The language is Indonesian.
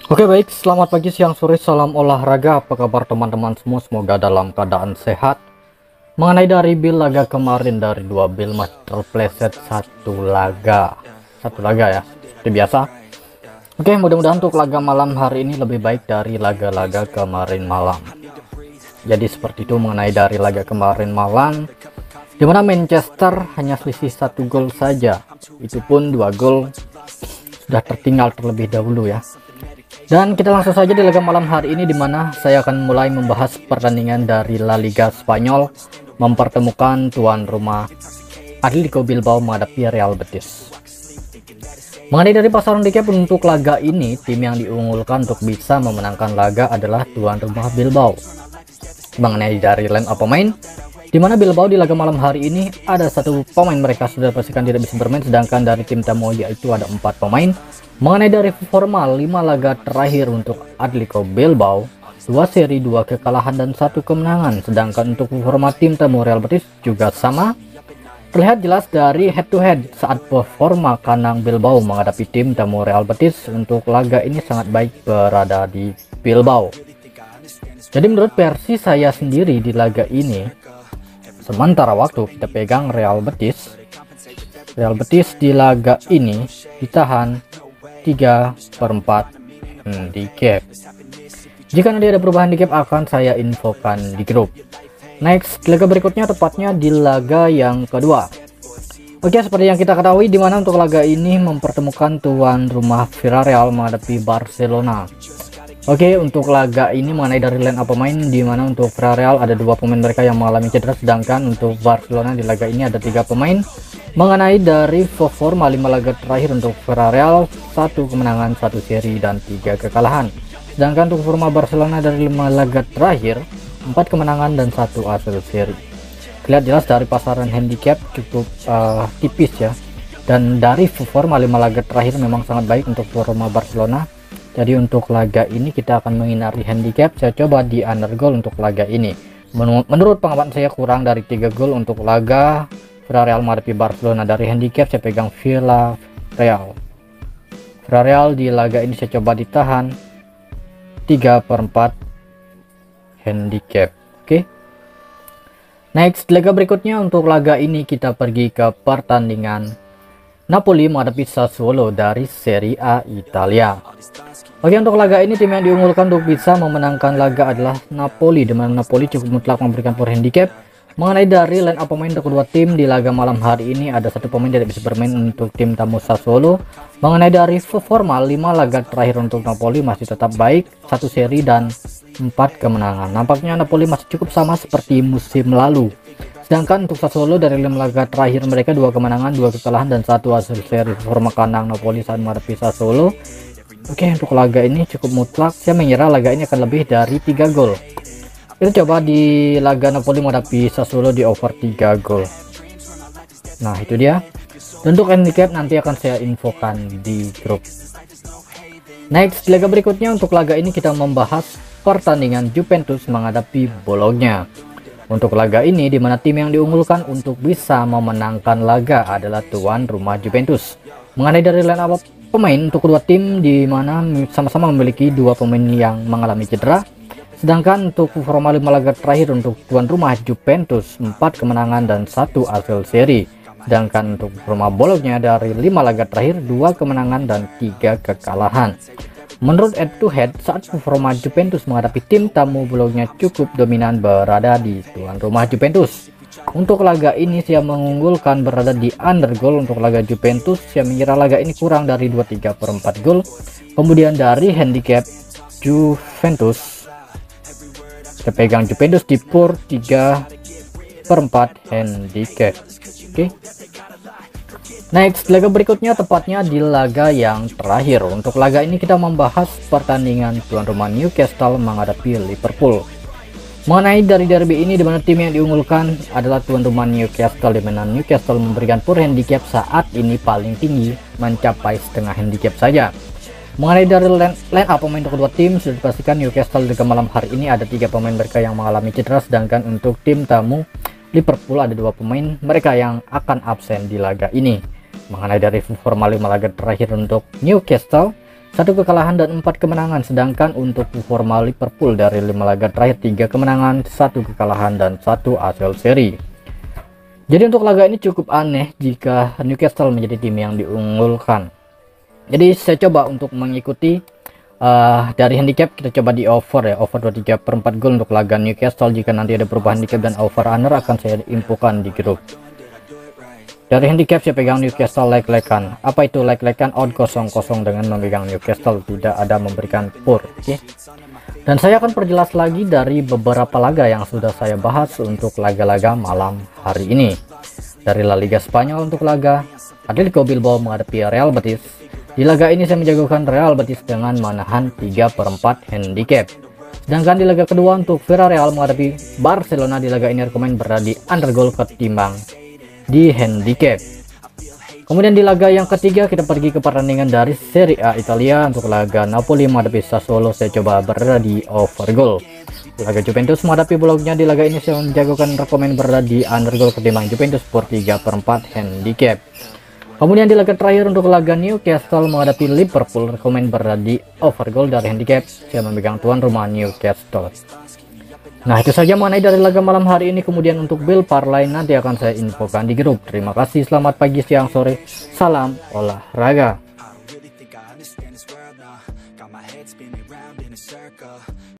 Oke baik, selamat pagi, siang, sore, salam olahraga. Apa kabar teman-teman semua? Semoga dalam keadaan sehat. Mengenai dari build laga kemarin, dari dua build masih terpleset satu laga ya, seperti biasa. Oke, mudah-mudahan untuk laga malam hari ini lebih baik dari laga-laga kemarin malam. Jadi seperti itu mengenai dari laga kemarin malam, dimana Manchester hanya selisih satu gol saja. Itu pun 2 gol sudah tertinggal terlebih dahulu ya. Dan kita langsung saja di laga malam hari ini, dimana saya akan mulai membahas pertandingan dari La Liga Spanyol mempertemukan tuan rumah Atletico Bilbao menghadapi Real Betis. Mengenai dari pasaran handicap untuk laga ini, tim yang diunggulkan untuk bisa memenangkan laga adalah tuan rumah Bilbao. Mengenai dari line up pemain, dimana Bilbao di laga malam hari ini ada satu pemain mereka sudah pastikan tidak bisa bermain, sedangkan dari tim tamu yaitu ada 4 pemain. Mengenai dari formal 5 laga terakhir untuk Atletico Bilbao, 2 seri, 2 kekalahan dan 1 kemenangan, sedangkan untuk performa tim tamu Real Betis juga sama. Terlihat jelas dari head to head saat performa kandang Bilbao menghadapi tim tamu Real Betis untuk laga ini sangat baik berada di Bilbao. Jadi menurut versi saya sendiri di laga ini, sementara waktu kita pegang Real Betis di laga ini ditahan 3/4 handicap. Jika nanti ada perubahan handicap akan saya infokan di grup. Next, laga berikutnya tepatnya di laga yang kedua. Oke, seperti yang kita ketahui, dimana untuk laga ini mempertemukan tuan rumah Villarreal menghadapi Barcelona. Oke, untuk laga ini mengenai dari line up pemain, dimana untuk Villarreal ada 2 pemain mereka yang mengalami cedera, sedangkan untuk Barcelona di laga ini ada 3 pemain. Mengenai dari performa 5 laga terakhir untuk Villarreal, 1 kemenangan, 1 seri dan 3 kekalahan. Sedangkan untuk performa Barcelona dari 5 laga terakhir, 4 kemenangan dan 1 hasil seri. Lihat jelas dari pasaran handicap cukup tipis ya. Dan dari performa 5 laga terakhir memang sangat baik untuk performa Barcelona. Jadi untuk laga ini kita akan menghindari handicap. Saya coba di under goal untuk laga ini. Menurut pengamatan saya kurang dari 3 gol untuk laga Villarreal menghadapi Barcelona. Dari handicap saya pegang Villarreal di laga ini saya coba ditahan 3/4 handicap. Oke. Next, laga berikutnya untuk laga ini kita pergi ke pertandingan Napoli menghadapi Sassuolo dari Serie A Italia. Oke, untuk laga ini tim yang diunggulkan untuk bisa memenangkan laga adalah Napoli, di mana Napoli cukup mutlak memberikan power handicap. Mengenai dari line up pemain untuk kedua tim di laga malam hari ini, ada 1 pemain tidak bisa bermain untuk tim tamu Sassuolo. Mengenai dari performa 5 laga terakhir untuk Napoli masih tetap baik, 1 seri dan 4 kemenangan. Nampaknya Napoli masih cukup sama seperti musim lalu. Sedangkan untuk Sassuolo dari 5 laga terakhir mereka 2 kemenangan, 2 kekalahan dan 1 hasil seri. Performa kandang Napoli saat menghadapi Sassuolo. Oke, untuk laga ini cukup mutlak. Saya mengira laga ini akan lebih dari 3 gol. Kita coba di laga Napoli menghadapi Sassuolo di over 3 gol. Nah, itu dia. Untuk handicap nanti akan saya infokan di grup. Next, laga berikutnya untuk laga ini kita membahas pertandingan Juventus menghadapi Bologna. Untuk laga ini, di mana tim yang diunggulkan untuk bisa memenangkan laga adalah tuan rumah Juventus. Mengenai dari line up pemain untuk kedua tim, di mana sama-sama memiliki 2 pemain yang mengalami cedera. Sedangkan untuk performa 5 laga terakhir untuk tuan rumah Juventus, 4 kemenangan dan 1 hasil seri. Sedangkan untuk performa Bologna dari 5 laga terakhir, 2 kemenangan dan 3 kekalahan. Menurut head to head, saat performa Juventus menghadapi tim tamu Bologna cukup dominan berada di tuan rumah Juventus. Untuk laga ini saya mengunggulkan berada di under goal untuk laga Juventus. Saya mengira laga ini kurang dari 2/3/4 gol. Kemudian dari handicap Juventus, saya pegang Juventus di pur 3/4 handicap. Oke. Next, laga berikutnya tepatnya di laga yang terakhir. Untuk laga ini kita membahas pertandingan tuan rumah Newcastle menghadapi Liverpool. Mengenai dari derby ini, di mana tim yang diunggulkan adalah tuan rumah Newcastle, di mana Newcastle memberikan poor handicap saat ini paling tinggi mencapai setengah handicap saja. Mengenai dari line up pemain kedua tim, sudah dipastikan Newcastle di malam hari ini ada 3 pemain mereka yang mengalami cedera, sedangkan untuk tim tamu Liverpool ada 2 pemain mereka yang akan absen di laga ini. Mengenai dari performa 5 laga terakhir untuk Newcastle, 1 kekalahan dan 4 kemenangan. Sedangkan untuk performa Liverpool dari 5 laga terakhir 3 kemenangan, 1 kekalahan dan 1 hasil seri. Jadi untuk laga ini cukup aneh jika Newcastle menjadi tim yang diunggulkan. Jadi saya coba untuk mengikuti dari handicap, kita coba di over ya, over 23/4 gol untuk laga Newcastle. Jika nanti ada perubahan handicap dan over under akan saya infokan di grup. Dari handicap saya pegang Newcastle leg-legan. Apa itu leg-legan? Odd 0-0 dengan memegang Newcastle, tidak ada memberikan pur. Oke. Dan saya akan perjelas lagi dari beberapa laga yang sudah saya bahas untuk laga-laga malam hari ini. Dari La Liga Spanyol untuk laga Atletico Bilbao menghadapi Real Betis. Di laga ini saya menjagokan Real Betis dengan menahan 3/4 handicap. Sedangkan di laga kedua untuk Villarreal menghadapi Barcelona, di laga ini rekomend berada di undergoal ketimbang di handicap. Kemudian di laga yang ketiga kita pergi ke pertandingan dari Serie A Italia. Untuk laga Napoli menghadapi Sassuolo saya coba berada di overgoal. Laga Juventus menghadapi Bologna, di laga ini saya menjagokan rekomend berada di undergoal ketimbang Juventus per 3/4 handicap. Kemudian di laga terakhir untuk laga Newcastle menghadapi Liverpool, rekomend berada di overgoal dari handicap. Saya memegang tuan rumah Newcastle. Nah, itu saja mengenai dari laga malam hari ini. Kemudian untuk build parlay nanti akan saya infokan di grup. Terima kasih, selamat pagi, siang, sore. Salam olahraga.